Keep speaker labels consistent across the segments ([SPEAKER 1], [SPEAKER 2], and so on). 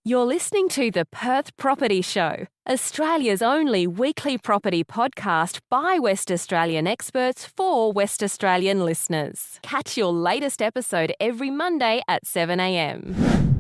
[SPEAKER 1] You're listening to the Perth Property Show, Australia's only weekly property podcast by West Australian experts for West Australian listeners. Catch your latest episode every Monday at 7 a.m.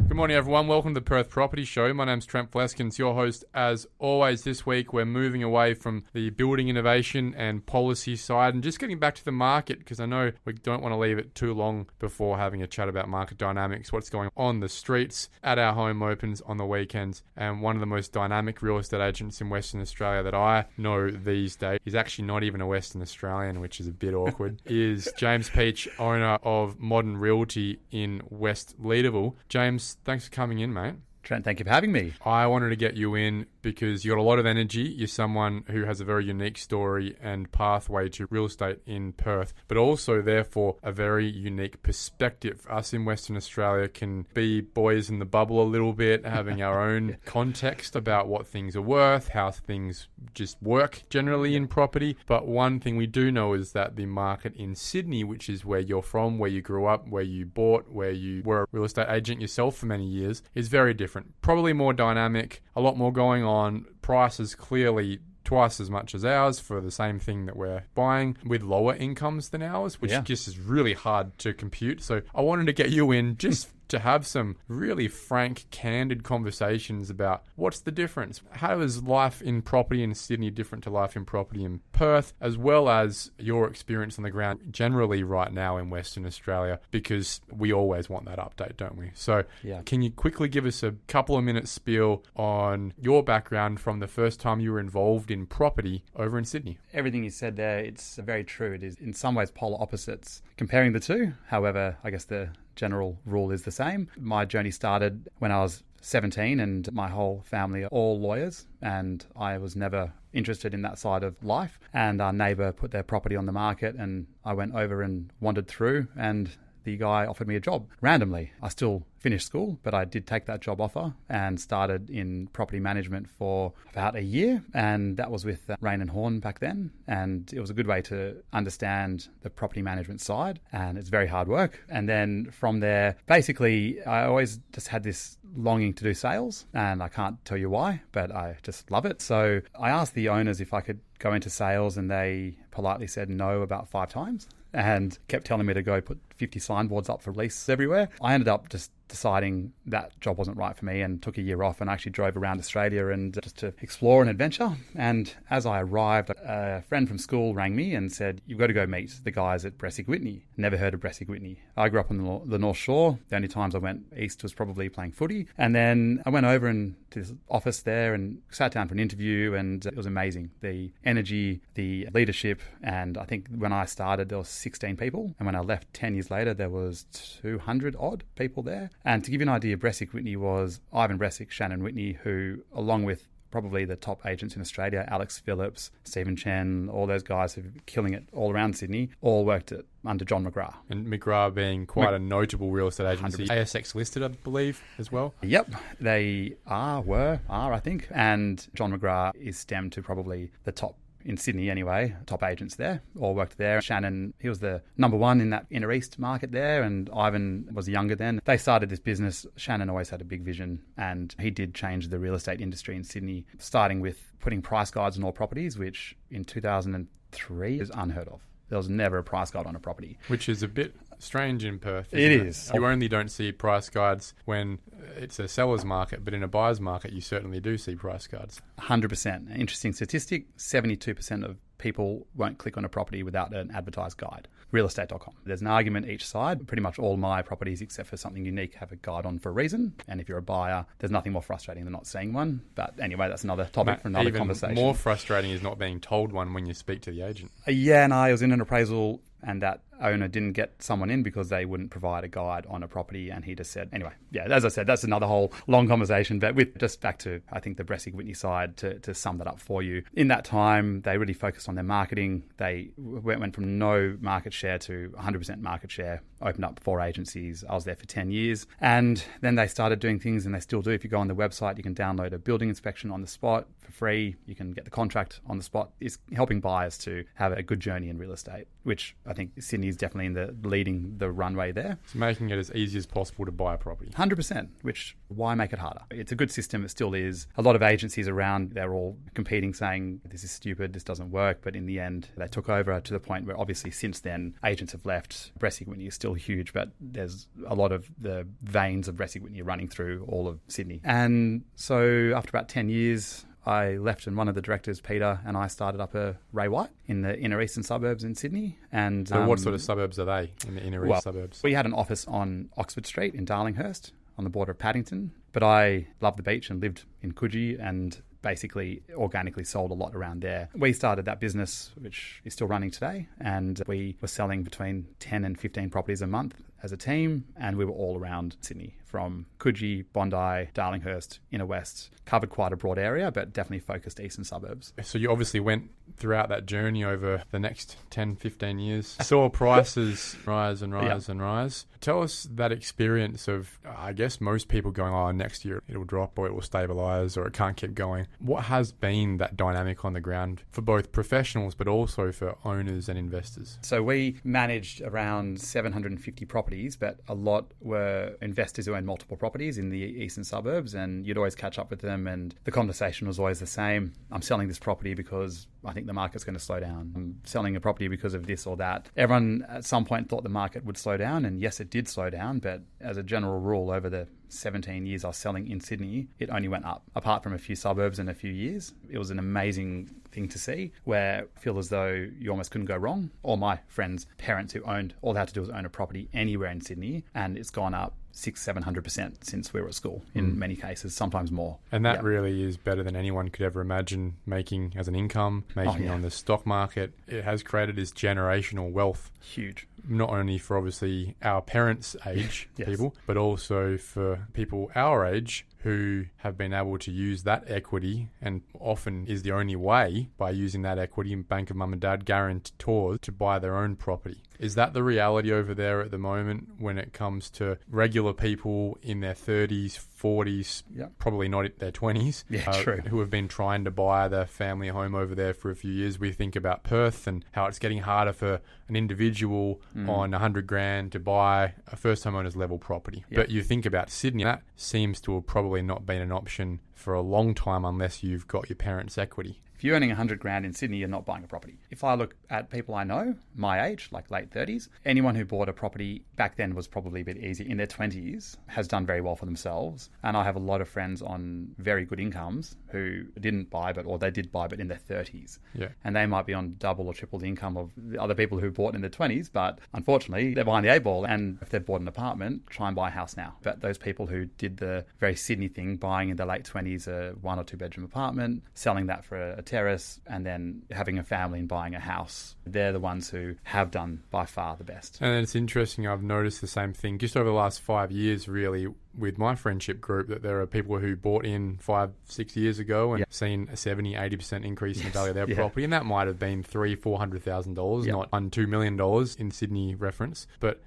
[SPEAKER 2] Good morning, everyone. Welcome to the Perth Property Show. My name's Trent Fleskens, your host. As always, this week we're moving away from the building innovation and policy side and just getting back to the market, because I know we don't want to leave it too long before having a chat about market dynamics, what's going on the streets, at our home opens on the weekends. And one of the most dynamic real estate agents in Western Australia that I know these days, he's actually not even a Western Australian, which is a bit awkward, is James Peach, owner of Modern Realty in West Leederville. James, thanks for coming in, mate.
[SPEAKER 3] Trent, thank you for having me.
[SPEAKER 2] I wanted to get you in because you've got a lot of energy. You're someone who has a very unique story and pathway to real estate in Perth, but also, therefore, a very unique perspective. Us in Western Australia can be boys in the bubble a little bit, having our own context about what things are worth, how things just work generally in property. But one thing we do know is that the market in Sydney, which is where you're from, where you grew up, where you bought, where you were a real estate agent yourself for many years, is very different. Probably more dynamic, a lot more going on. Prices clearly twice as much as ours for the same thing that we're buying, with lower incomes than ours, which just is really hard to compute. So I wanted to get you in just to have some really frank, candid conversations about what's the difference. How is life in property in Sydney different to life in property in Perth, as well as your experience on the ground generally right now in Western Australia, because we always want that update, don't we? So Can you quickly give us a couple of minutes spiel on your background from the first time you were involved in property over in Sydney?
[SPEAKER 3] Everything you said there, it's very true. It is in some ways polar opposites comparing the two. However, I guess the general rule is the same. My journey started when I was 17 and my whole family are all lawyers, and I was never interested in that side of life. And our neighbour put their property on the market and I went over and wandered through, and the guy offered me a job randomly. I still finished school, but I did take that job offer and started in property management for about a year. And that was with Rain and Horn back then. And it was a good way to understand the property management side. And it's very hard work. And then from there, basically, I always just had this longing to do sales. And I can't tell you why, but I just love it. So I asked the owners if I could go into sales, and they politely said no about 5 times and kept telling me to go put 50 signboards up for lease everywhere. I ended up just deciding that job wasn't right for me and took a year off and actually drove around Australia and just to explore an adventure. And as I arrived, a friend from school rang me and said, "You've got to go meet the guys at Bressick Whitney." Never heard of Bressick Whitney. I grew up on the North Shore. The only times I went east was probably playing footy. And then I went over and to this office there and sat down for an interview, and it was amazing. The energy, the leadership, and I think when I started there was 16 people, and when I left 10 years later there was 200 odd people there. And to give you an idea, Bressick Whitney was Ivan Bressick, Shannon Whitney, who, along with probably the top agents in Australia, Alex Phillips, Stephen Chen, all those guys who are killing it all around Sydney, all worked under John McGrath.
[SPEAKER 2] And McGrath being quite a notable real estate agency, 100%. ASX listed, I believe, as well.
[SPEAKER 3] Yep, they are, I think. And John McGrath is stemmed to probably the top in Sydney anyway, top agents there, all worked there. Shannon, he was the number one in that inner east market there, and Ivan was younger then. They started this business. Shannon always had a big vision, and he did change the real estate industry in Sydney, starting with putting price guides on all properties, which in 2003 is unheard of. There was never a price guide on a property.
[SPEAKER 2] Which is a bit strange in Perth.
[SPEAKER 3] It is.
[SPEAKER 2] You only don't see price guides when it's a seller's market, but in a buyer's market, you certainly do see price guides.
[SPEAKER 3] 100%. Interesting statistic, 72% of people won't click on a property without an advertised guide. Realestate.com. There's an argument each side. Pretty much all my properties, except for something unique, have a guide on for a reason. And if you're a buyer, there's nothing more frustrating than not seeing one. But anyway, that's another topic for another conversation.
[SPEAKER 2] Even more frustrating is not being told one when you speak to the agent.
[SPEAKER 3] Yeah, and I was in an appraisal, and that owner didn't get someone in because they wouldn't provide a guide on a property, and he just said, anyway, yeah, as I said, that's another whole long conversation, but with just back to, I think, the Bressick Whitney side to sum that up for you. In that time, they really focused on their marketing. They went from no market share to 100% market share, opened up 4 agencies. I was there for 10 years, and then they started doing things, and they still do. If you go on the website, you can download a building inspection on the spot for free. You can get the contract on the spot. It's helping buyers to have a good journey in real estate, which I think Sydney Sydney's definitely leading the runway there.
[SPEAKER 2] It's making it as easy as possible to buy a property.
[SPEAKER 3] 100%, which why make it harder? It's a good system. It still is. A lot of agencies around, they're all competing saying this is stupid, this doesn't work. But in the end, they took over to the point where obviously since then, agents have left. Bressig Whitney is still huge, but there's a lot of the veins of Bressig Whitney running through all of Sydney. And so after about 10 years, I left, and one of the directors, Peter, and I started up a Ray White in the inner eastern suburbs in Sydney. And
[SPEAKER 2] so what sort of suburbs are they in the inner east suburbs?
[SPEAKER 3] We had an office on Oxford Street in Darlinghurst on the border of Paddington. But I loved the beach and lived in Coogee and basically organically sold a lot around there. We started that business, which is still running today, and we were selling between 10 and 15 properties a month as a team, and we were all around Sydney, from Coogee, Bondi, Darlinghurst, Inner West, covered quite a broad area, but definitely focused eastern suburbs.
[SPEAKER 2] So you obviously went throughout that journey over the next 10, 15 years, saw prices rise and rise and rise. Tell us that experience of, I guess, most people going, oh, next year it'll drop or it will stabilise or it can't keep going. What has been that dynamic on the ground for both professionals but also for owners and investors?
[SPEAKER 3] So we managed around 750 properties, but a lot were investors who owned multiple properties in the eastern suburbs, and you'd always catch up with them and the conversation was always the same. I'm selling this property because I think the market's going to slow down. I'm selling a property because of this or that. Everyone at some point thought the market would slow down, and yes, it did slow down, but as a general rule, over the 17 years I was selling in Sydney, it only went up. Apart from a few suburbs and a few years, it was an amazing thing to see, where I feel as though you almost couldn't go wrong. All my friends' parents who owned, all they had to do was own a property anywhere in Sydney, and it's gone up 600-700% since we were at school in many cases, sometimes more.
[SPEAKER 2] And that really is better than anyone could ever imagine making as an income, making on the stock market. It has created this generational wealth.
[SPEAKER 3] Huge.
[SPEAKER 2] Not only for obviously our parents' age people, but also for people our age who have been able to use that equity, and often is the only way by using that equity in Bank of Mum and Dad guarantors to buy their own property. Is that the reality over there at the moment when it comes to regular people in their 30s, 40s, probably not in their 20s,
[SPEAKER 3] true,
[SPEAKER 2] who have been trying to buy their family home over there for a few years? We think about Perth and how it's getting harder for an individual on $100,000 to buy a first homeowner's level property. But you think about Sydney, that seems to have probably not been an option for a long time unless you've got your parents' equity.
[SPEAKER 3] If you're earning $100,000 in Sydney, you're not buying a property. If I look at people I know, my age, like late 30s, anyone who bought a property back then was probably a bit easier. In their 20s, has done very well for themselves. And I have a lot of friends on very good incomes who didn't buy, or they did buy, but in their 30s.
[SPEAKER 2] Yeah.
[SPEAKER 3] And they might be on double or triple the income of the other people who bought in their 20s, but unfortunately, they're behind the 8-ball. And if they've bought an apartment, try and buy a house now. But those people who did the very Sydney thing, buying in their late 20s a 1 or 2 bedroom apartment, selling that for a terrace, and then having a family and buying a house, they're the ones who have done by far the best.
[SPEAKER 2] And it's interesting, I've noticed the same thing just over the last 5 years really with my friendship group, that there are people who bought in 5-6 years ago and seen a 70-80% increase in the value of their property, and that might have been $300,000-$400,000, not $1-2 million in Sydney reference, but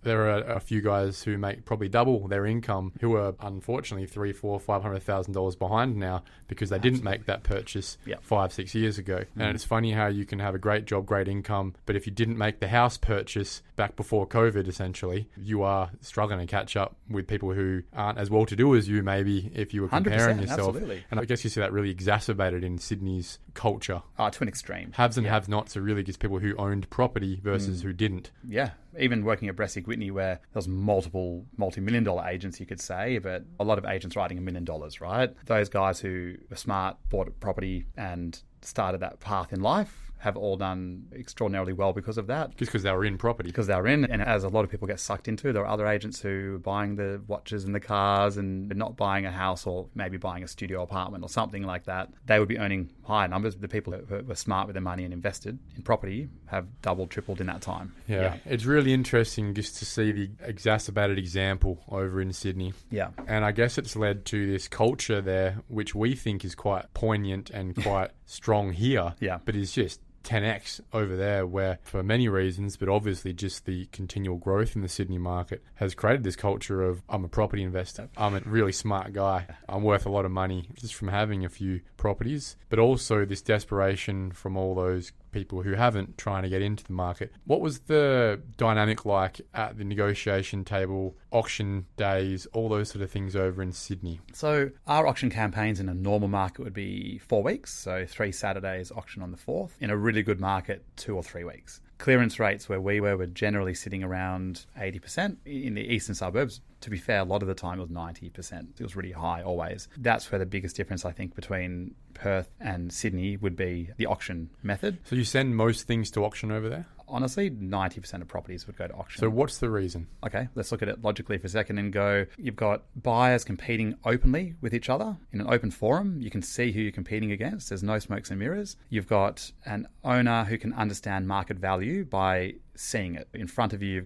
[SPEAKER 2] there are a few guys who make probably double their income who are unfortunately $300,000-$500,000 behind now because they didn't make that purchase 5-6 years ago. And it's funny how you can have a great job, great income, but if you didn't make the house purchase back before COVID, essentially, you are struggling to catch up with people who aren't as well-to-do as you, maybe, if you were comparing yourself.
[SPEAKER 3] Absolutely.
[SPEAKER 2] And I guess you see that really exacerbated in Sydney's culture.
[SPEAKER 3] To an extreme.
[SPEAKER 2] Haves and have-nots are really just people who owned property versus who didn't.
[SPEAKER 3] Yeah. Even working at Bressig Whitney, where there's multiple multi-million-dollar agents, you could say, but a lot of agents writing $1 million, right? Those guys who were smart, bought a property and started that path in life have all done extraordinarily well because of that.
[SPEAKER 2] Just because they were in property.
[SPEAKER 3] Because they were in, and as a lot of people get sucked into, there are other agents who are buying the watches and the cars and not buying a house, or maybe buying a studio apartment or something like that. They would be earning higher numbers. The people who were smart with their money and invested in property have doubled, tripled in that time.
[SPEAKER 2] Yeah. It's really interesting just to see the exacerbated example over in Sydney.
[SPEAKER 3] Yeah.
[SPEAKER 2] And I guess it's led to this culture there, which we think is quite poignant and quite strong here, but is just 10x over there, where for many reasons, but obviously just the continual growth in the Sydney market has created this culture of, I'm a property investor, I'm a really smart guy, I'm worth a lot of money just from having a few properties, but also this desperation from all those people who haven't trying to get into the market. What was the dynamic like at the negotiation table, auction days, all those sort of things over in Sydney?
[SPEAKER 3] So our auction campaigns in a normal market would be 4 weeks. So 3 Saturdays, auction on the 4th. In a really good market, 2 or 3 weeks. Clearance rates where we were generally sitting around 80%. In the eastern suburbs, to be fair, a lot of the time it was 90%. It was really high always. That's where the biggest difference, I think, between Perth and Sydney would be the auction method.
[SPEAKER 2] So you send most things to auction over there?
[SPEAKER 3] Honestly, 90% of properties would go to auction.
[SPEAKER 2] So what's the reason?
[SPEAKER 3] Okay, let's look at it logically for a second and go, you've got buyers competing openly with each other in an open forum. You can see who you're competing against. There's no smokes and mirrors. You've got an owner who can understand market value by seeing it. In front of you,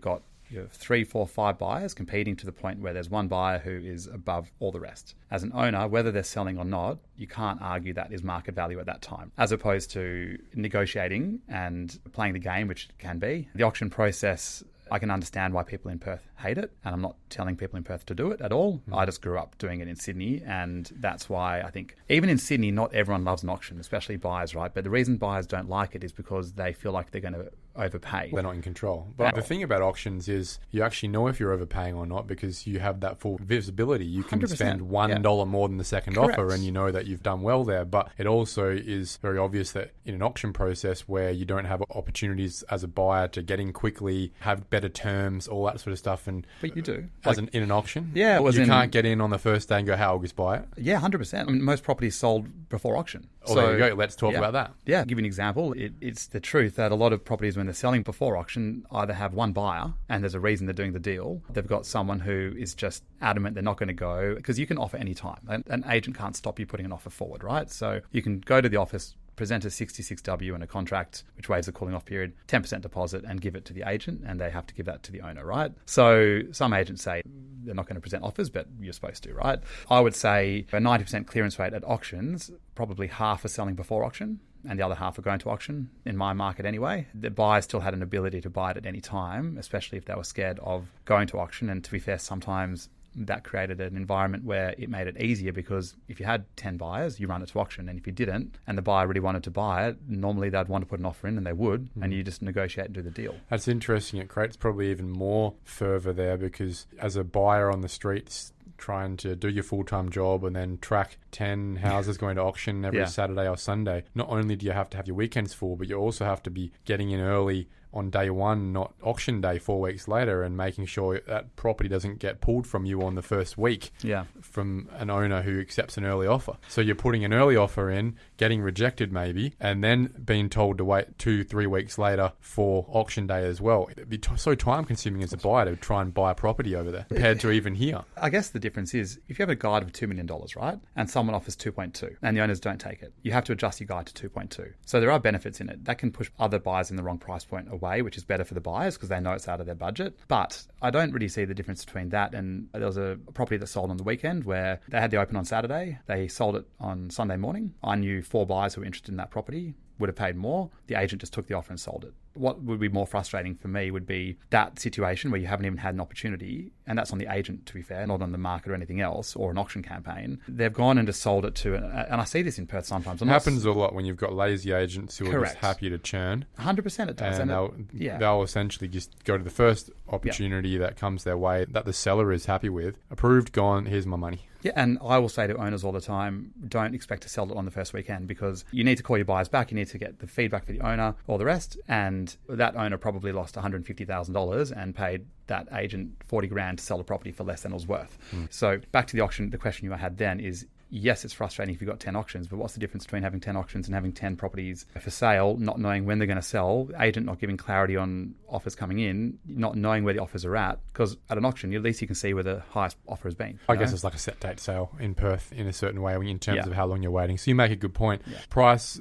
[SPEAKER 3] you have 3, 4, 5 buyers competing to the point where there's one buyer who is above all the rest. As an owner, whether they're selling or not, you can't argue that is market value at that time, as opposed to negotiating and playing the game, which it can be. The auction process, I can understand why people in Perth hate it, and I'm not telling people in Perth to do it at all. I just grew up doing it in Sydney, and that's why I think even in Sydney, not everyone loves an auction, especially buyers, right? But the reason buyers don't like it is because they feel like they're going to overpay.
[SPEAKER 2] They're not in control. But the thing about auctions is you actually know if you're overpaying or not because you have that full visibility. You can
[SPEAKER 3] 100%.
[SPEAKER 2] spend $1 more than the second
[SPEAKER 3] Correct.
[SPEAKER 2] offer and you know that you've done well there. But it also is very obvious that in an auction process where you don't have opportunities as a buyer to get in quickly, have better terms, all that sort of stuff.
[SPEAKER 3] But you do.
[SPEAKER 2] In an auction?
[SPEAKER 3] Yeah.
[SPEAKER 2] You can't get in on the first day and go, how I'll just buy it?
[SPEAKER 3] Yeah, 100%. I mean, most properties sold before auction.
[SPEAKER 2] Oh, there you go. Let's talk about that.
[SPEAKER 3] Yeah, I'll give you an example. It's the truth that a lot of properties, when they're selling before auction, either have one buyer and there's a reason they're doing the deal. They've got someone who is just adamant they're not going to go, because you can offer any time. An agent can't stop you putting an offer forward, right? So you can go to the office, present a 66W and a contract, which waives the cooling off period, 10% deposit, and give it to the agent, and they have to give that to the owner, right? So some agents say they're not going to present offers, but you're supposed to, right? I would say a 90% clearance rate at auctions, probably half are selling before auction, and the other half are going to auction, in my market anyway. The buyers still had an ability to buy it at any time, especially if they were scared of going to auction. And to be fair, sometimes that created an environment where it made it easier, because if you had 10 buyers, you run it to auction, and if you didn't, and the buyer really wanted to buy it, normally they'd want to put an offer in, and they would, and you just negotiate and do the deal.
[SPEAKER 2] That's interesting. It creates probably even more fervour there, because as a buyer on the streets trying to do your full-time job and then track 10 houses going to auction every Saturday or Sunday, not only do you have to have your weekends full, but you also have to be getting in early on day one, not auction day 4 weeks later, and making sure that property doesn't get pulled from you on the first week from an owner who accepts an early offer. So you're putting an early offer in, getting rejected maybe, and then being told to wait 2-3 weeks later for auction day as well. It'd be so time consuming as a buyer to try and buy a property over there compared to even here.
[SPEAKER 3] I guess the difference is if you have a guide of $2 million, right, and someone offers 2.2 and the owners don't take it, you have to adjust your guide to 2.2. So there are benefits in it. That can push other buyers in the wrong price point away, which is better for the buyers because they know it's out of their budget. But I don't really see the difference between that and there was a property that sold on the weekend where they had the open on Saturday. They sold it on Sunday morning. I knew 4 buyers who were interested in that property, would have paid more. The agent just took the offer and sold it. What would be more frustrating for me would be that situation where you haven't even had an opportunity, and that's on the agent, to be fair, not on the market or anything else, or an auction campaign. They've gone and just sold it to, and I see this in Perth sometimes.
[SPEAKER 2] It happens a lot when you've got lazy agents who are just happy to churn.
[SPEAKER 3] 100% it does.
[SPEAKER 2] And they'll essentially just go to the first opportunity that comes their way that the seller is happy with. Approved, gone, here's my money.
[SPEAKER 3] Yeah, and I will say to owners all the time, don't expect to sell it on the first weekend, because you need to call your buyers back, you need to get the feedback for the owner, all the rest, and that owner probably lost $150,000 and paid that agent $40,000 to sell the property for less than it was worth. So back to the auction, the question you had then is, yes, it's frustrating if you've got 10 auctions, but what's the difference between having 10 auctions and having 10 properties for sale, not knowing when they're going to sell, agent not giving clarity on offers coming in, not knowing where the offers are at? Because at an auction, at least you can see where the highest offer has been.
[SPEAKER 2] I guess it's like a set date sale in Perth in a certain way in terms of how long you're waiting. So you make a good point. Price,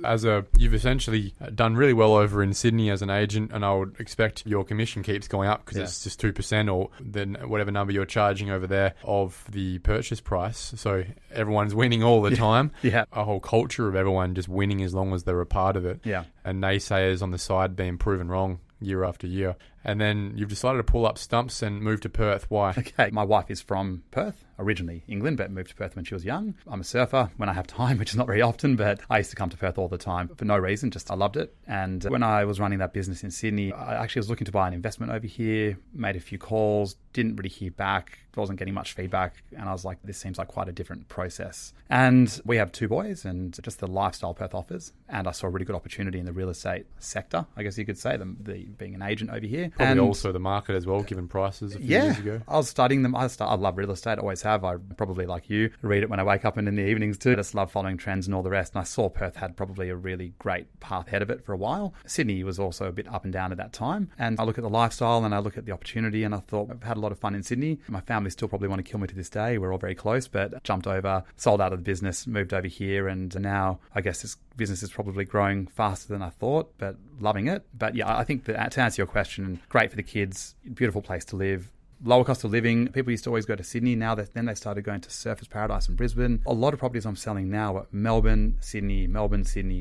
[SPEAKER 2] you've essentially done really well over in Sydney as an agent, and I would expect your commission keeps going up because it's just 2% or then whatever number you're charging over there of the purchase price. So everyone's winning all the time. A whole culture of everyone just winning as long as they're a part of it. And naysayers on the side being proven wrong year after year. And then you've decided to pull up stumps and move to Perth. Why?
[SPEAKER 3] Okay, my wife is from Perth, originally England, but moved to Perth when she was young. I'm a surfer when I have time, which is not very often, but I used to come to Perth all the time for no reason, just I loved it. And when I was running that business in Sydney, I actually was looking to buy an investment over here, made a few calls, didn't really hear back, wasn't getting much feedback. And I was like, this seems like quite a different process. And we have 2 boys and just the lifestyle Perth offers. And I saw a really good opportunity in the real estate sector, I guess you could say, the being an agent over here.
[SPEAKER 2] Probably
[SPEAKER 3] and
[SPEAKER 2] also the market as well, given prices a few years ago.
[SPEAKER 3] I was studying them. I love real estate, always have. I probably, like you, read it when I wake up and in the evenings too. I just love following trends and all the rest. And I saw Perth had probably a really great path ahead of it for a while. Sydney was also a bit up and down at that time. And I look at the lifestyle and I look at the opportunity and I thought, I've had a lot of fun in Sydney. My family still probably want to kill me to this day. We're all very close, but jumped over, sold out of the business, moved over here. And now I guess this business is probably growing faster than I thought, but loving it. But yeah, I think that to answer your question, great for the kids, beautiful place to live. Lower cost of living. People used to always go to Sydney. Now then they started going to Surfers Paradise in Brisbane. A lot of properties I'm selling now are Melbourne, Sydney,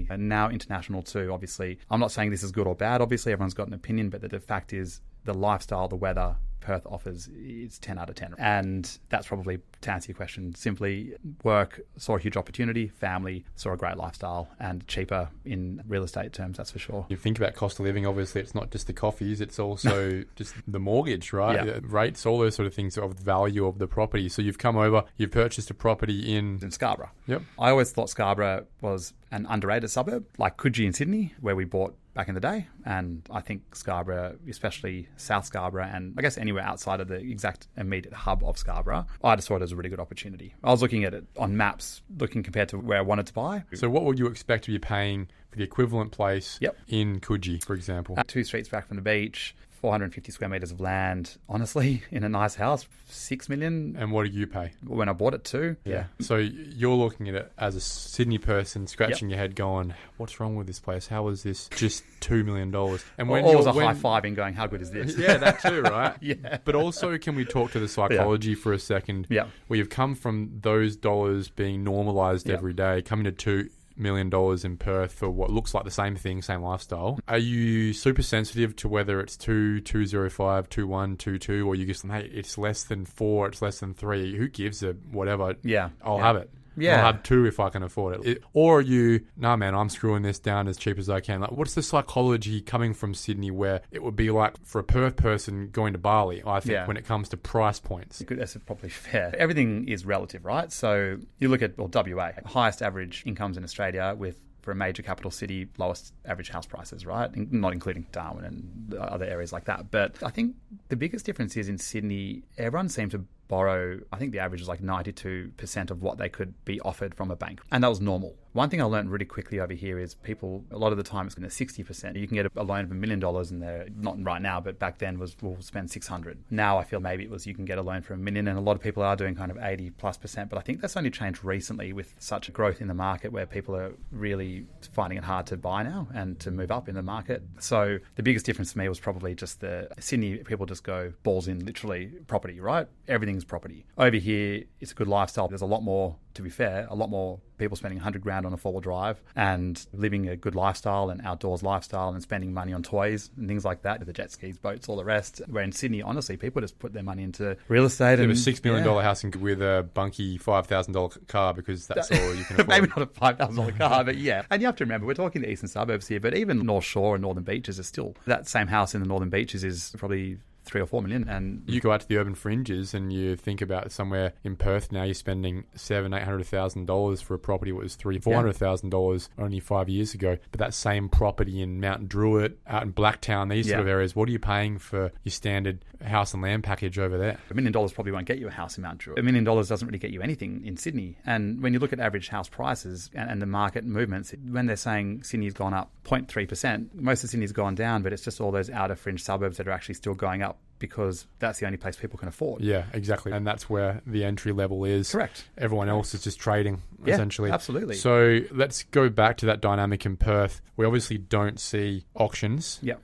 [SPEAKER 3] and now international too, obviously. I'm not saying this is good or bad. Obviously, everyone's got an opinion, but the fact is the lifestyle, the weather, Perth offers is 10 out of 10. And that's probably, to answer your question, simply work, saw a huge opportunity, family, saw a great lifestyle, and cheaper in real estate terms, that's for sure.
[SPEAKER 2] You think about cost of living, obviously it's not just the coffees, it's also just the mortgage, right?
[SPEAKER 3] Yeah.
[SPEAKER 2] Rates, all those sort of things of the value of the property. So you've come over, you've purchased a property in
[SPEAKER 3] Scarborough.
[SPEAKER 2] Yep.
[SPEAKER 3] I always thought Scarborough was an underrated suburb, like Coogee in Sydney, where we bought back in the day. And I think Scarborough, especially South Scarborough, and I guess anywhere outside of the exact immediate hub of Scarborough, I just thought it was a really good opportunity. I was looking at it on maps, looking compared to where I wanted to buy.
[SPEAKER 2] So what would you expect to be paying for the equivalent place
[SPEAKER 3] Yep.
[SPEAKER 2] in Coogee, for example?
[SPEAKER 3] 2 streets back from the beach, 450 square metres of land, honestly, in a nice house, 6 million.
[SPEAKER 2] And what do you pay?
[SPEAKER 3] When I bought it too. Yeah.
[SPEAKER 2] So you're looking at it as a Sydney person, scratching your head going, what's wrong with this place? How is this just $2 million? And when
[SPEAKER 3] or was a high-fiving going, how good is this?
[SPEAKER 2] Yeah, that too, right?
[SPEAKER 3] Yeah.
[SPEAKER 2] But also, can we talk to the psychology for a second?
[SPEAKER 3] Yeah.
[SPEAKER 2] Where you've come from those dollars being normalised every day, coming to $2 million in Perth for what looks like the same thing, same lifestyle. Are you super sensitive to whether it's 2, 205, 21, 22, or you just, hey, it's less than 4, it's less than 3, who gives a whatever?
[SPEAKER 3] Yeah.
[SPEAKER 2] I'll have it.
[SPEAKER 3] Yeah.
[SPEAKER 2] I'll have 2 if I can afford it. Or are you, nah, man, I'm screwing this down as cheap as I can. Like, what's the psychology coming from Sydney where it would be like for a Perth person going to Bali, I think, when it comes to price points?
[SPEAKER 3] That's probably fair. Everything is relative, right? So you look at WA, highest average incomes in Australia for a major capital city, lowest average house prices, right? Not including Darwin and other areas like that. But I think the biggest difference is in Sydney, everyone seemed to borrow, I think the average is like 92% of what they could be offered from a bank. And that was normal. One thing I learned really quickly over here is people, a lot of the time it's going to 60%. You can get a loan of $1 million and they're not right now, but back then we'll spend 600. Now I feel maybe it was you can get a loan for $1 million, and a lot of people are doing kind of 80+%. But I think that's only changed recently with such growth in the market where people are really finding it hard to buy now and to move up in the market. So the biggest difference for me was probably just the Sydney, people just go balls in, literally property, right? Everything's property. Over here, it's a good lifestyle. There's a lot more, to be fair, a lot more people spending $100,000 on a 4-wheel drive and living a good lifestyle and outdoors lifestyle and spending money on toys and things like that, the jet skis, boats, all the rest. Where in Sydney, honestly, people just put their money into real estate.
[SPEAKER 2] You have a $6 million house with a bunky $5,000 car because that's all you can afford.
[SPEAKER 3] Maybe not a $5,000 car, but yeah. And you have to remember, we're talking the eastern suburbs here, but even North Shore and Northern Beaches are still, that same house in the Northern Beaches is probably 3 or 4 million. And
[SPEAKER 2] you go out to the urban fringes and you think about somewhere in Perth now, you're spending $700,000-$800,000 for a property that was $300,000-$400,000 only 5 years ago. But that same property in Mount Druitt, out in Blacktown, these sort of areas, what are you paying for your standard house and land package over there?
[SPEAKER 3] $1 million probably won't get you a house in Mount Druitt. $1 million doesn't really get you anything in Sydney. And when you look at average house prices and the market movements, when they're saying Sydney's gone up 0.3%, most of Sydney's gone down, but it's just all those outer fringe suburbs that are actually still going up because that's the only place people can afford.
[SPEAKER 2] Yeah, exactly. And that's where the entry level is.
[SPEAKER 3] Correct.
[SPEAKER 2] Everyone else is just trading, essentially.
[SPEAKER 3] Absolutely.
[SPEAKER 2] So let's go back to that dynamic in Perth. We obviously don't see auctions.
[SPEAKER 3] Yeah.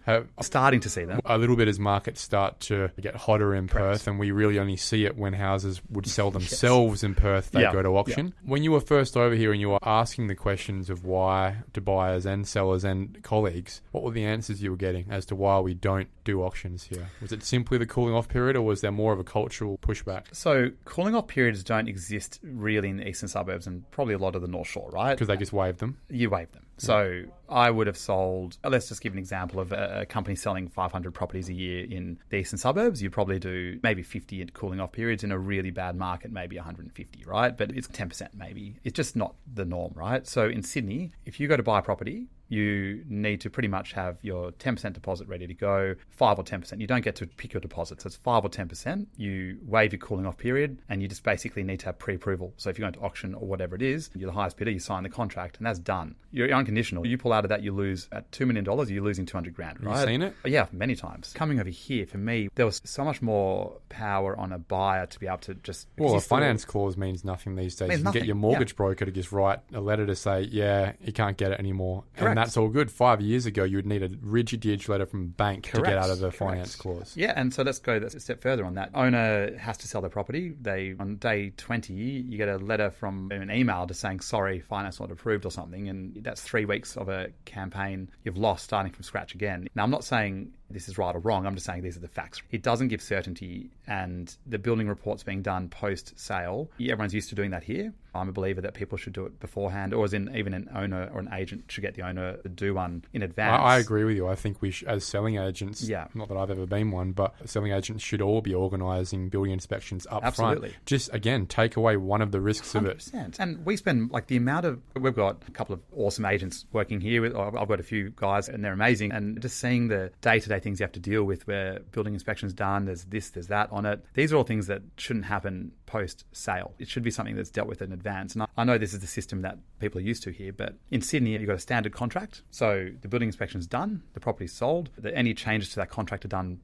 [SPEAKER 3] Starting to see them.
[SPEAKER 2] A little bit as markets start to get hotter in Perth, and we really only see it when houses would sell themselves in Perth. They go to auction. When you were first over here and you were asking the questions of why to buyers and sellers and colleagues, what were the answers you were getting as to why we don't do auctions here? Was it simply the cooling off period, or was there more of a cultural pushback?
[SPEAKER 3] So cooling off periods don't exist really in the eastern suburbs and probably a lot of the North Shore, right?
[SPEAKER 2] Because they just waive them?
[SPEAKER 3] You waive them. So I would have sold, let's just give an example of a company selling 500 properties a year in the eastern suburbs. You probably do maybe 50 at cooling off periods. In a really bad market, maybe 150, right? But it's 10% maybe. It's just not the norm, right? So in Sydney, if you go to buy a property, you need to pretty much have your 10% deposit ready to go, 5 or 10%. You don't get to pick your deposit. So it's 5 or 10%. You waive your cooling off period, and you just basically need to have pre-approval. So if you're going to auction or whatever it is, you're the highest bidder, you sign the contract, and that's done. You're unconditional. You pull out of that, you lose at $2 million, you're losing $200,000, right?
[SPEAKER 2] Have you seen it?
[SPEAKER 3] Yeah, many times. Coming over here, for me, there was so much more power on a buyer to be able to just...
[SPEAKER 2] Well, a finance clause means nothing these days. You can get your mortgage broker to just write a letter to say, yeah, you can't get it anymore. Correct. And that's all good. 5 years ago, you would need a rigid letter from a bank to get out of the finance clause.
[SPEAKER 3] Yeah, and so let's go a step further on that. Owner has to sell their property. On day 20, you get a letter from an email just saying, sorry, finance not approved or something. And that's 3 weeks of a campaign you've lost, starting from scratch again. Now, I'm not saying this is right or wrong. I'm just saying these are the facts. It doesn't give certainty, and the building reports being done post-sale, everyone's used to doing that here. I'm a believer that people should do it beforehand, or even an owner or an agent should get the owner to do one in advance.
[SPEAKER 2] I agree with you. I think we as selling agents, not that I've ever been one, but selling agents should all be organising building inspections up
[SPEAKER 3] Absolutely.
[SPEAKER 2] front. Just, again, take away one of the risks
[SPEAKER 3] 100%.
[SPEAKER 2] of it.
[SPEAKER 3] And we spend the amount of... We've got a couple of awesome agents working here. I've got a few guys, and they're amazing. And just seeing the day-to-day things you have to deal with, where building inspection's done, there's this, there's that on it. These are all things that shouldn't happen post-sale. It should be something that's dealt with in advance. And I know this is the system that people are used to here, but in Sydney, you've got a standard contract. So the building inspection's done, the property's sold. Any changes to that contract are done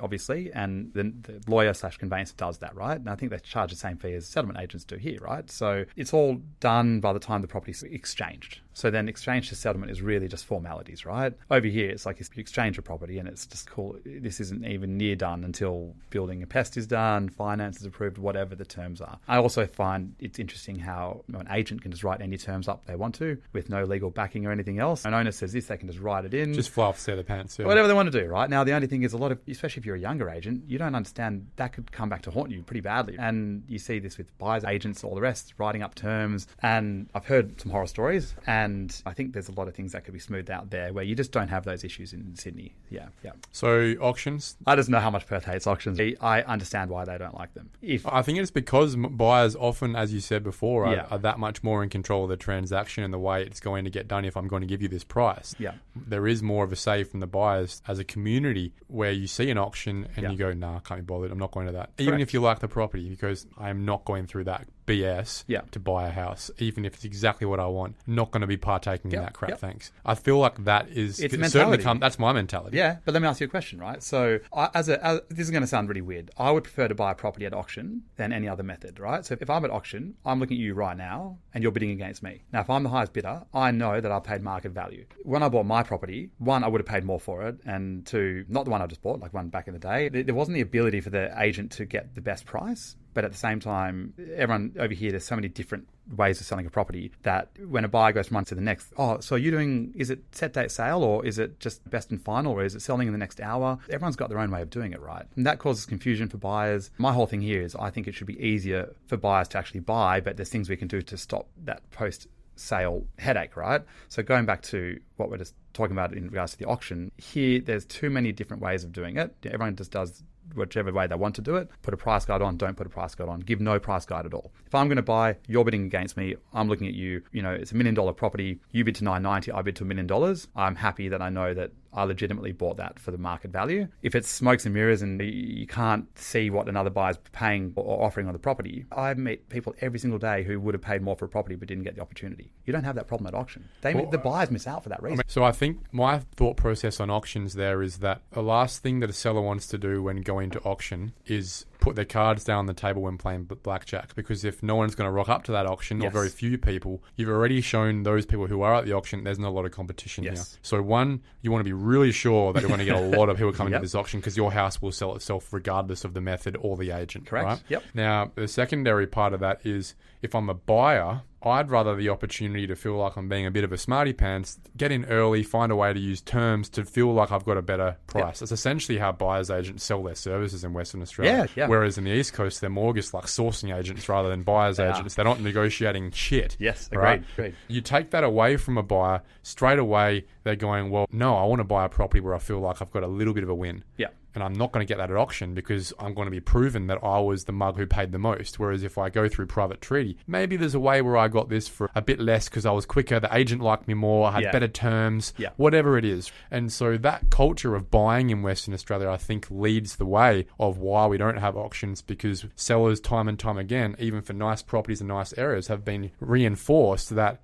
[SPEAKER 3] obviously, and then the lawyer/conveyancer does that, right? And I think they charge the same fee as settlement agents do here, right? So it's all done by the time the property's exchanged. So then exchange to settlement is really just formalities, right? Over here, it's like you exchange a property and it's just cool. This isn't even near done until building a pest is done, finance is approved, whatever the terms are. I also find it's interesting how an agent can just write any terms up they want to with no legal backing or anything else. An owner says this, they can just write it in.
[SPEAKER 2] Just fly off the seat of the pants. Yeah.
[SPEAKER 3] Whatever they want to do, right? Now, the only thing is especially if you're a younger agent, you don't understand that could come back to haunt you pretty badly. And you see this with buyers agents, all the rest, writing up terms. And I've heard some horror stories, and I think there's a lot of things that could be smoothed out there where you just don't have those issues in Sydney. Yeah.
[SPEAKER 2] So auctions?
[SPEAKER 3] I just know how much Perth hates auctions. I understand why they don't like them.
[SPEAKER 2] I think it's because buyers often, as you said before, are that much more in control of the transaction and the way it's going to get done if I'm going to give you this price.
[SPEAKER 3] Yeah.
[SPEAKER 2] There is more of a say from the buyers as a community where you see an auction and you go, nah, can't be bothered. I'm not going to that. Even if you like the property, because I am not going through that BS to buy a house, even if it's exactly what I want. Not going to be partaking in that crap, thanks. I feel like that is certainly that's my mentality.
[SPEAKER 3] Yeah, but let me ask you a question, right? So this is going to sound really weird. I would prefer to buy a property at auction than any other method, right? So if I'm at auction, I'm looking at you right now and you're bidding against me. Now, if I'm the highest bidder, I know that I paid market value. When I bought my property, one, I would have paid more for it, and two, not the one I just bought, like one back in the day, there wasn't the ability for the agent to get the best price. But at the same time, everyone over here, there's so many different ways of selling a property that when a buyer goes from one to the next, so you're doing, is it set date sale, or is it just best and final, or is it selling in the next hour? Everyone's got their own way of doing it, right? And that causes confusion for buyers. My whole thing here is I think it should be easier for buyers to actually buy, but there's things we can do to stop that post-sale headache, right? So going back to what we're just talking about in regards to the auction, here there's too many different ways of doing it. Everyone just does whichever way they want to do it. Put a price guide on, don't put a price guide on. Give no price guide at all. If I'm going to buy, you're bidding against me, I'm looking at you, it's $1 million property, you bid to $990, I bid to $1 million. I'm happy that I know that I legitimately bought that for the market value. If it's smokes and mirrors and you can't see what another buyer's paying or offering on the property, I meet people every single day who would have paid more for a property but didn't get the opportunity. You don't have that problem at auction. The buyers miss out for that reason.
[SPEAKER 2] So I think my thought process on auctions there is that the last thing that a seller wants to do when going to auction is put their cards down on the table when playing blackjack, because if no one's going to rock up to that auction, or very few people, you've already shown those people who are at the auction there's not a lot of competition here. So one, you want to be really sure that you're going to get a lot of people coming to this auction, because your house will sell itself regardless of the method or the agent.
[SPEAKER 3] Correct.
[SPEAKER 2] Right?
[SPEAKER 3] Yep.
[SPEAKER 2] Now, the secondary part of that is, if I'm a buyer, I'd rather the opportunity to feel like I'm being a bit of a smarty pants, get in early, find a way to use terms to feel like I've got a better price. That's essentially how buyer's agents sell their services in Western Australia. Whereas in the East Coast, they're more just like sourcing agents rather than buyer's agents. They're not negotiating shit.
[SPEAKER 3] Yes, agreed.
[SPEAKER 2] Right?
[SPEAKER 3] Agreed.
[SPEAKER 2] You take that away from a buyer, straight away they're going, well, no, I want to buy a property where I feel like I've got a little bit of a win.
[SPEAKER 3] Yeah.
[SPEAKER 2] And I'm not going to get that at auction because I'm going to be proven that I was the mug who paid the most. Whereas if I go through private treaty, maybe there's a way where I got this for a bit less because I was quicker, the agent liked me more, I had better terms, whatever it is. And so that culture of buying in Western Australia, I think, leads the way of why we don't have auctions, because sellers time and time again, even for nice properties and nice areas, have been reinforced that,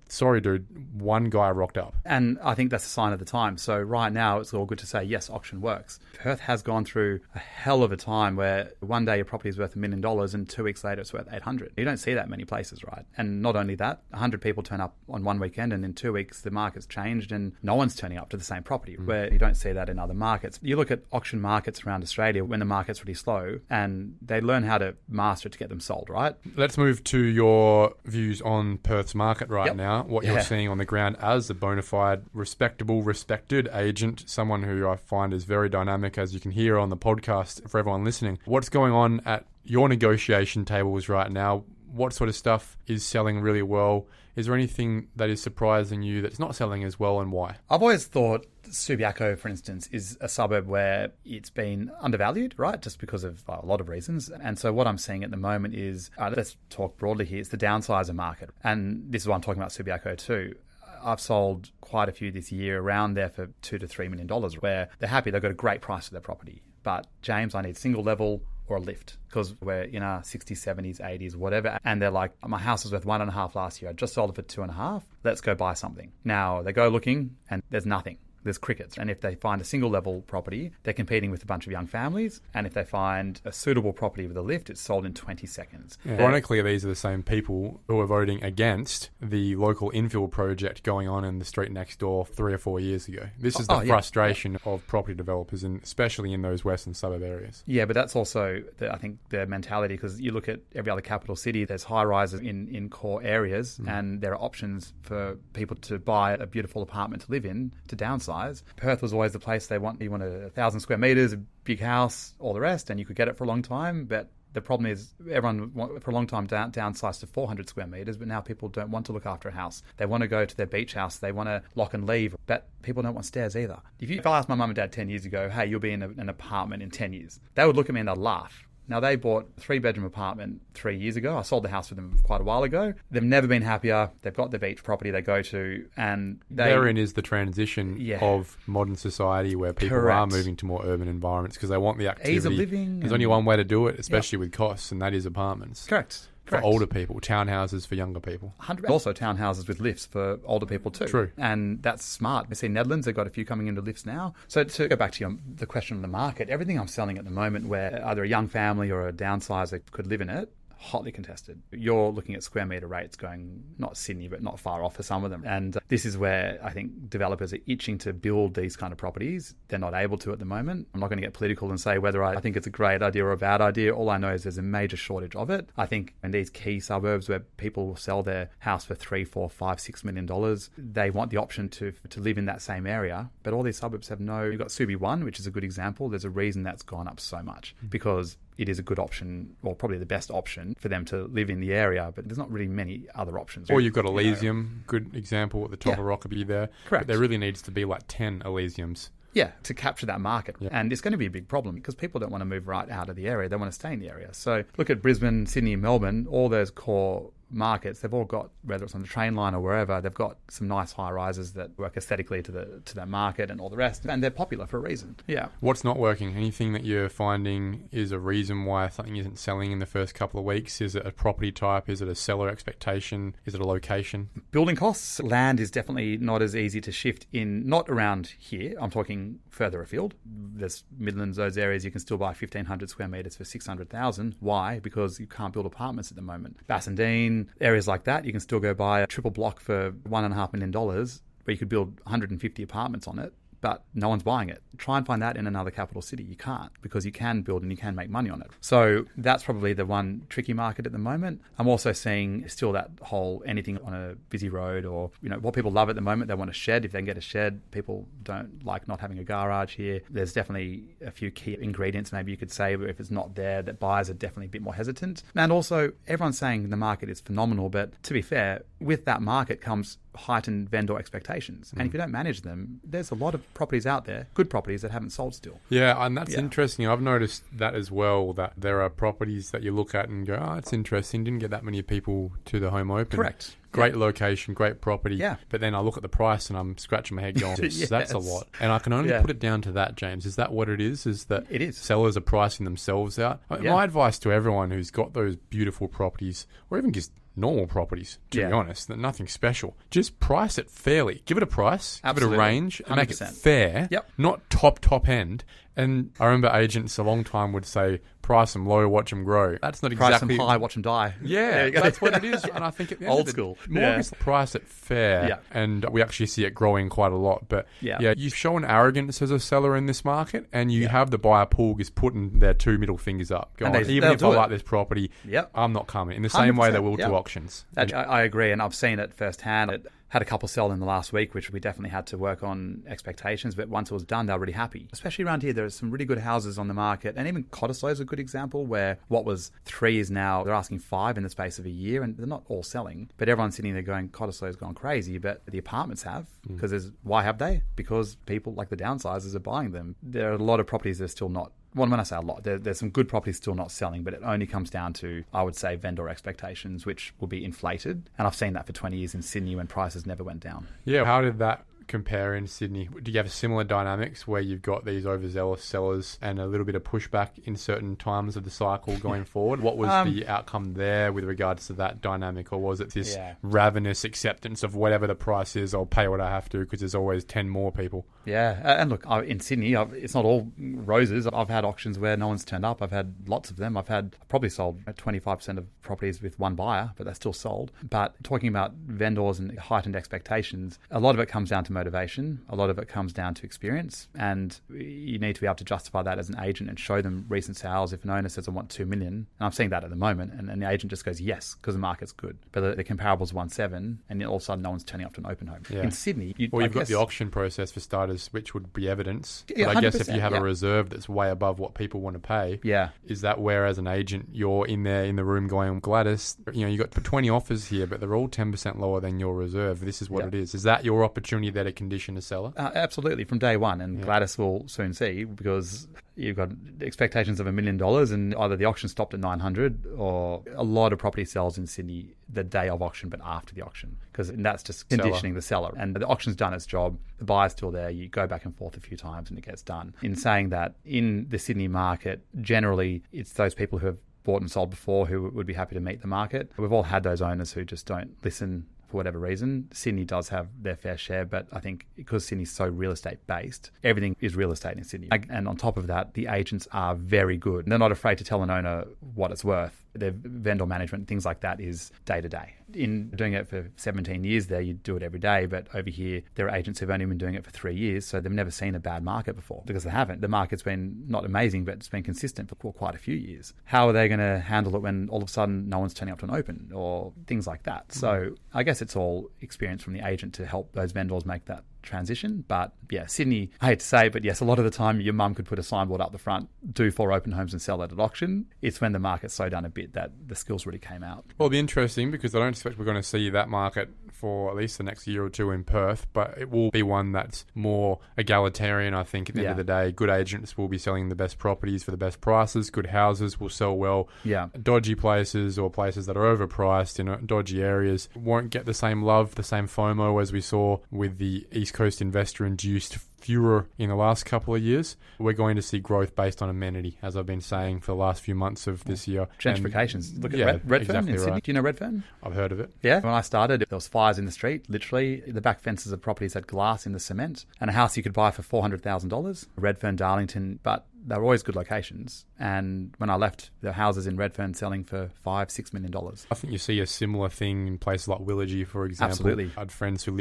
[SPEAKER 2] sorry dude, one guy rocked up.
[SPEAKER 3] And I think that's a sign of the time. So right now it's all good to say, yes, auction works. Perth has gone through a hell of a time where one day your property is worth $1 million and 2 weeks later it's worth 800. You don't see that many places, right? And not only that, 100 people turn up on one weekend and in 2 weeks the market's changed and no one's turning up to the same property, where you don't see that in other markets. You look at auction markets around Australia when the market's really slow and they learn how to master it to get them sold, right?
[SPEAKER 2] Let's move to your views on Perth's market right now, what you're seeing on the ground as a bona fide, respectable, respected agent, someone who I find is very dynamic, as you can hear on the podcast for everyone listening. What's going on at your negotiation tables right now? What sort of stuff is selling really well? Is there anything that is surprising you that's not selling as well, and why?
[SPEAKER 3] I've always thought Subiaco, for instance, is a suburb where it's been undervalued, right? Just because of a lot of reasons. And so what I'm seeing at the moment is, let's talk broadly here, it's the downsizer market. And this is why I'm talking about Subiaco too. I've sold quite a few this year around there for $2 to $3 million, where they're happy, they've got a great price for their property. But James, I need single level or a lift, because we're in our 60s, 70s, 80s, whatever. And they're like, my house was worth 1.5 last year. I just sold it for 2.5. Let's go buy something. Now they go looking and there's nothing. There's crickets. And if they find a single level property, they're competing with a bunch of young families. And if they find a suitable property with a lift, it's sold in 20 seconds.
[SPEAKER 2] Ironically, these are the same people who are voting against the local infill project going on in the street next door 3 or 4 years ago. This is the frustration of property developers, and especially in those western suburb areas.
[SPEAKER 3] Yeah, but that's also, I think, the mentality, because you look at every other capital city, there's high rises in core areas, and there are options for people to buy a beautiful apartment to live in, to downsize. Perth was always the place you want 1,000 square meters, a big house, all the rest, and you could get it for a long time. But the problem is everyone for a long time downsized to 400 square meters, but now people don't want to look after a house. They want to go to their beach house. They want to lock and leave, but people don't want stairs either. If I asked my mum and dad 10 years ago, hey, you'll be in an apartment in 10 years, they would look at me and they'd laugh. Now, they bought a 3-bedroom apartment 3 years ago. I sold the house for them quite a while ago. They've never been happier. They've got the beach property they go to, and
[SPEAKER 2] therein is the transition of modern society, where people are moving to more urban environments because they want the activity.
[SPEAKER 3] Ease of living.
[SPEAKER 2] There's only one way to do it, especially with costs, and that is apartments.
[SPEAKER 3] Correct.
[SPEAKER 2] For older people, townhouses for younger people.
[SPEAKER 3] 100%. Also townhouses with lifts for older people too.
[SPEAKER 2] True.
[SPEAKER 3] And that's smart. We see Netherlands, they've got a few coming into lifts now. So to go back to the question on the market, everything I'm selling at the moment where either a young family or a downsizer could live in it, hotly contested. You're looking at square metre rates going, not Sydney, but not far off for some of them. And this is where I think developers are itching to build these kind of properties. They're not able to at the moment. I'm not going to get political and say whether I think it's a great idea or a bad idea. All I know is there's a major shortage of it. I think in these key suburbs where people will sell their house for $3, $4, $5, $6 million, they want the option to live in that same area. But all these suburbs have you've got Subi 1, which is a good example. There's a reason that's gone up so much, because it is a good option, or probably the best option for them to live in the area, but there's not really many other options.
[SPEAKER 2] Or you've got Elysium, good example at the top of Rockaby there.
[SPEAKER 3] Correct.
[SPEAKER 2] But there really needs to be like 10 Elysiums.
[SPEAKER 3] Yeah, to capture that market. Yeah. And it's going to be a big problem because people don't want to move right out of the area. They want to stay in the area. So look at Brisbane, Sydney and Melbourne, all those core markets, they've all got, whether it's on the train line or wherever, they've got some nice high rises that work aesthetically to that market and all the rest, and they're popular for a reason. Yeah.
[SPEAKER 2] What's not working? Anything that you're finding is a reason why something isn't selling in the first couple of weeks? Is it a property type? Is it a seller expectation? Is it a location?
[SPEAKER 3] Building costs. Land is definitely not as easy to shift in, not around here. I'm talking further afield. There's Midlands, those areas, you can still buy 1,500 square metres for 600,000. Why? Because you can't build apartments at the moment. Bassendean, areas like that, you can still go buy a triple block for $1.5 million where you could build 150 apartments on it, but no one's buying it. Try and find that in another capital city. You can't, because you can build and you can make money on it. So that's probably the one tricky market at the moment. I'm also seeing still that whole anything on a busy road, or, what people love at the moment, they want a shed. If they can get a shed, people don't like not having a garage here. There's definitely a few key ingredients, maybe you could say, but if it's not there, that buyers are definitely a bit more hesitant. And also, everyone's saying the market is phenomenal, but to be fair, with that market comes heightened vendor expectations. And if you don't manage them, there's a lot of properties out there, good properties, that haven't sold still.
[SPEAKER 2] Yeah, and that's interesting. I've noticed that as well, that there are properties that you look at and go, oh, it's interesting. Didn't get that many people to the home open.
[SPEAKER 3] Correct.
[SPEAKER 2] Great location, great property.
[SPEAKER 3] Yeah.
[SPEAKER 2] But then I look at the price and I'm scratching my head going,
[SPEAKER 3] Yes.
[SPEAKER 2] That's a lot. And I can only put it down to that, James. Is that what it is? Is that
[SPEAKER 3] it is.
[SPEAKER 2] Sellers are pricing themselves out? My advice to everyone who's got those beautiful properties, or even just normal properties, to be honest, that nothing special, just price it fairly. Give it a price,
[SPEAKER 3] Absolutely.
[SPEAKER 2] give it a range, and
[SPEAKER 3] 100%.
[SPEAKER 2] make it fair, not top end. And I remember agents a long time would say, price them low, watch them grow. That's not
[SPEAKER 3] Price
[SPEAKER 2] exactly...
[SPEAKER 3] them high, watch them die.
[SPEAKER 2] Yeah, that's what it is. And I think at the end
[SPEAKER 3] Old school.
[SPEAKER 2] More is price it fair. And we actually see it growing quite a lot. But you show an arrogance as a seller in this market, and you have the buyer pool just putting their two middle fingers up. Going, even if I like this property, I'm not coming. In the same way they will to auctions.
[SPEAKER 3] I agree, and I've seen it firsthand. Had a couple sell in the last week, which we definitely had to work on expectations. But once it was done, they were really happy. Especially around here, there are some really good houses on the market. And even Cottesloe is a good example, where what was 3 is now, they're asking 5 in the space of a year. And they're not all selling. But everyone's sitting there going, Cottesloe's gone crazy. But the apartments have. Because why have they? Because people like the downsizers are buying them. There are a lot of properties that are still not. Well, when I say a lot, there's some good properties still not selling, but it only comes down to, I would say, vendor expectations, which will be inflated. And I've seen that for 20 years in Sydney when prices never went down.
[SPEAKER 2] Yeah, how did that compare in Sydney? Do you have similar dynamics where you've got these overzealous sellers and a little bit of pushback in certain times of the cycle going forward? What was the outcome there with regards to that dynamic? Or was it this ravenous acceptance of whatever the price is, I'll pay what I have to because there's always 10 more people?
[SPEAKER 3] Yeah, and look, in Sydney, it's not all roses. I've had auctions where no one's turned up. I've had lots of them. I've probably sold 25% of properties with one buyer, but they're still sold. But talking about vendors and heightened expectations, a lot of it comes down to motivation. A lot of it comes down to experience. And you need to be able to justify that as an agent and show them recent sales. If an owner says, I want 2 million, and I'm seeing that at the moment, and the agent just goes, yes, because the market's good. But the comparable's 1.7, and then all of a sudden no one's turning up to an open home. Yeah. In Sydney... you've
[SPEAKER 2] got the auction process for starters, which would be evidence.
[SPEAKER 3] Yeah,
[SPEAKER 2] but I guess if you have a reserve that's way above what people want to pay, is that where as an agent you're in there in the room going, Gladys, you got 20 offers here, but they're all 10% lower than your reserve. This is what it is. Is that your opportunity there to condition a seller?
[SPEAKER 3] Absolutely, from day one. And Gladys will soon see, because you've got expectations of $1 million, and either the auction stopped at 900, or a lot of property sells in Sydney the day of auction, but after the auction, because that's just conditioning the seller. And the auction's done its job. The buyer's still there. You go back and forth a few times and it gets done. In saying that, in the Sydney market, generally it's those people who have bought and sold before who would be happy to meet the market. We've all had those owners who just don't listen for whatever reason. Sydney does have their fair share, but I think because Sydney's so real estate based, everything is real estate in Sydney. And on top of that, the agents are very good. They're not afraid to tell an owner what it's worth. Their vendor management, things like that, is day to day. In doing it for 17 years there, you do it every day. But over here, there are agents who've only been doing it for 3 years, so they've never seen a bad market before, because they haven't. The market's been not amazing, but it's been consistent for quite a few years. How are they going to handle it when all of a sudden no one's turning up to an open, or things like that? So I guess it's all experience from the agent to help those vendors make that transition. But yeah, Sydney, I hate to say, but yes, a lot of the time your mum could put a signboard up the front, do 4 open homes and sell it at auction. It's when the market slowed down a bit that the skills really came out.
[SPEAKER 2] Well, it'll be interesting, because I don't expect we're going to see that market for at least the next year or two in Perth, but it will be one that's more egalitarian, I think, at the end of the day. Good agents will be selling the best properties for the best prices. Good houses will sell well.
[SPEAKER 3] Yeah.
[SPEAKER 2] Dodgy places or places that are overpriced in dodgy areas won't get the same love, the same FOMO as we saw with the East Coast investor-induced furor in the last couple of years. We're going to see growth based on amenity, as I've been saying for the last few months of this year.
[SPEAKER 3] Gentrifications. Look at Redfern
[SPEAKER 2] exactly
[SPEAKER 3] in Sydney.
[SPEAKER 2] right.
[SPEAKER 3] Do you know Redfern?
[SPEAKER 2] I've heard of it.
[SPEAKER 3] Yeah. When I started, there was fires in the street. Literally, the back fences of properties had glass in the cement, and a house you could buy for $400,000. Redfern, Darlington, but they were always good locations. And when I left, the houses in Redfern selling for $5-6 million.
[SPEAKER 2] I think you see a similar thing in places like Willagee, for example.
[SPEAKER 3] Absolutely.
[SPEAKER 2] I had friends who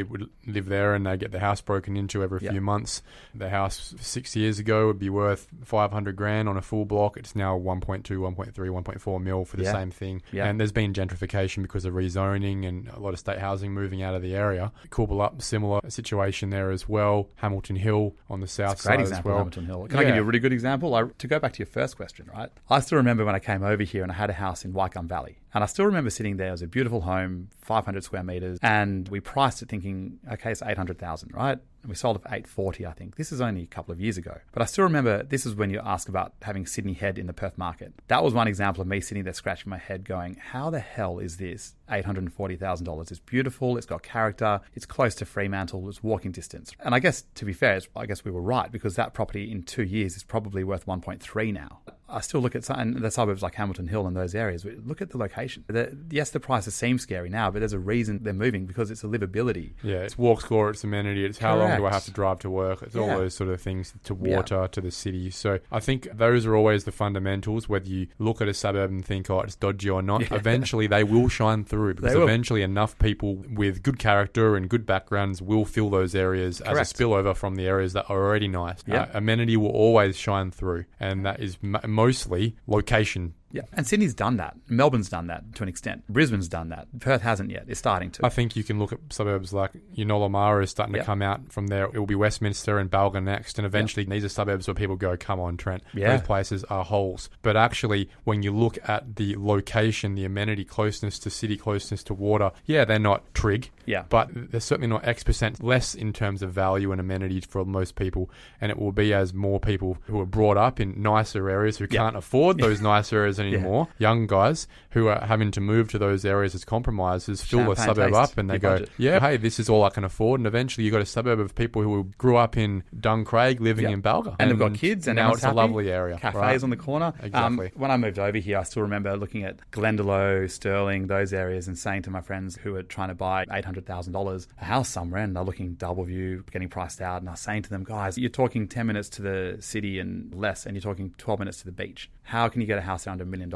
[SPEAKER 2] live there, and they get their house broken into every few months. Their house 6 years ago would be worth $500,000 on a full block. It's now 1.2, 1.3, 1.4 mil for the same thing. Yeah. And there's been gentrification because of rezoning and a lot of state housing moving out of the area. Coolbellup, similar situation there as well. Hamilton Hill on the south side as well.
[SPEAKER 3] Great example, Hamilton Hill. Can I give you a really good example? To go back to your first question, right? I still remember when I came over here and I had a house in Wycombe Valley. And I still remember sitting there. It was a beautiful home, 500 square meters. And we priced it thinking, okay, it's $800,000, right? And we sold it for $840,000, I think. This is only a couple of years ago. But I still remember, this is when you ask about having Sydney head in the Perth market. That was one example of me sitting there scratching my head going, how the hell is this $840,000? It's beautiful. It's got character. It's close to Fremantle. It's walking distance. And I guess, to be fair, I guess we were right, because that property in 2 years is probably worth 1.3 now. I still look at the suburbs like Hamilton Hill and those areas. Look at the location. Yes, the prices seem scary now, but there's a reason they're moving, because it's a livability.
[SPEAKER 2] Yeah, it's walk score, it's amenity, it's how long do I have to drive to work. It's all those sort of things, to water, to the city. So I think those are always the fundamentals, whether you look at a suburb and think, oh, it's dodgy or not. Yeah. Eventually they will shine through, because eventually enough people with good character and good backgrounds will fill those areas as a spillover from the areas that are already nice. Yeah. Amenity will always shine through, and that is mostly location.
[SPEAKER 3] Yeah, and Sydney's done that. Melbourne's done that to an extent. Brisbane's done that. Perth hasn't yet. It's starting to.
[SPEAKER 2] I think you can look at suburbs like Yanola is starting to come out from there. It will be Westminster and Balga next, and eventually these are suburbs where people go, come on, Trent. Yeah. Those places are holes. But actually, when you look at the location, the amenity, closeness to city, closeness to water, they're not trig. Yeah. But they're certainly not X% less in terms of value and amenity for most people. And it will be as more people who are brought up in nicer areas who can't afford those nicer areas anymore. Young guys who are having to move to those areas as compromises fill the suburb up, and they go, hey, this is all I can afford. And eventually you got a suburb of people who grew up in Duncraig living in Balga.
[SPEAKER 3] And they've got kids, and
[SPEAKER 2] now it's a lovely area.
[SPEAKER 3] Cafes on the corner.
[SPEAKER 2] Exactly.
[SPEAKER 3] When I moved over here, I still remember looking at Glendalough, Stirling, those areas, and saying to my friends who were trying to buy $800,000 a house somewhere, and they're looking double view, getting priced out. And I was saying to them, guys, you're talking 10 minutes to the city and less, and you're talking 12 minutes to the beach. How can you get a house under $1 million?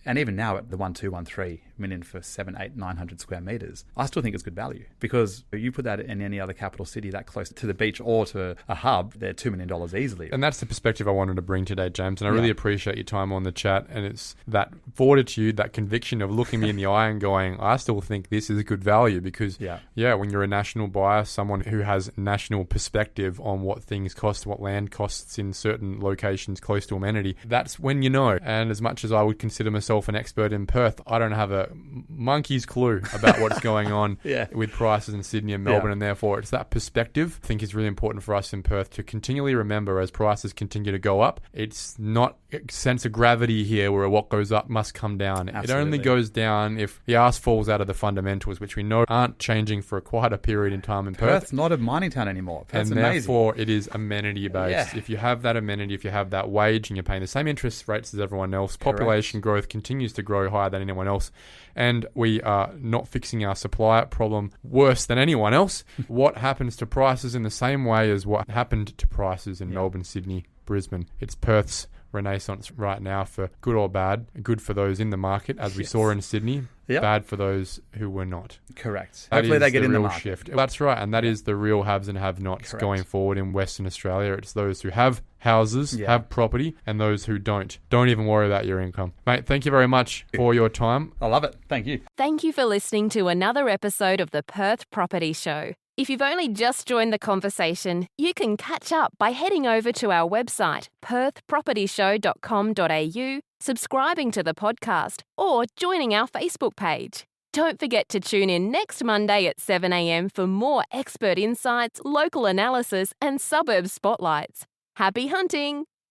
[SPEAKER 3] And even now at the 1.213 million for 700, 800, 900 square meters, I still think it's good value, because you put that in any other capital city that close to the beach or to a hub, they're $2 million easily.
[SPEAKER 2] And that's the perspective I wanted to bring today, James. And I really appreciate your time on the chat. And it's that fortitude, that conviction of looking me in the eye and going, I still think this is good value, because when you're a national buyer, someone who has national perspective on what things cost, what land costs in certain locations close to amenity, that's when you know. And as much as I would consider myself an expert in Perth, I don't have a monkey's clue about what's going on with prices in Sydney and Melbourne, and therefore it's that perspective I think is really important for us in Perth to continually remember as prices continue to go up. It's not a sense of gravity here where what goes up must come down. Absolutely. It only goes down if the arse falls out of the fundamentals, which we know aren't changing for quite a period in time in Perth.
[SPEAKER 3] Perth's not a mining town anymore. Perth's
[SPEAKER 2] and
[SPEAKER 3] amazing.
[SPEAKER 2] Therefore it is amenity based. If you have that amenity, if you have that wage, and you're paying the same interest rates as everyone else, population growth continues to grow higher than anyone else, and we are not fixing our supply problem worse than anyone else. What happens to prices in the same way as what happened to prices in Melbourne, Sydney, Brisbane? It's Perth's renaissance right now, for good or bad. Good for those in the market, as we saw in Sydney. Bad for those who were not.
[SPEAKER 3] Correct. Hopefully they get in the market.
[SPEAKER 2] Shift. That's right, and that is the real haves and have-nots going forward in Western Australia. It's those who have houses, have property, and those who don't. Don't even worry about your income. Mate, thank you very much for your time.
[SPEAKER 3] I love it. Thank you.
[SPEAKER 1] Thank you for listening to another episode of the Perth Property Show. If you've only just joined the conversation, you can catch up by heading over to our website, perthpropertyshow.com.au, subscribing to the podcast, or joining our Facebook page. Don't forget to tune in next Monday at 7 a.m. for more expert insights, local analysis, and suburb spotlights. Happy hunting!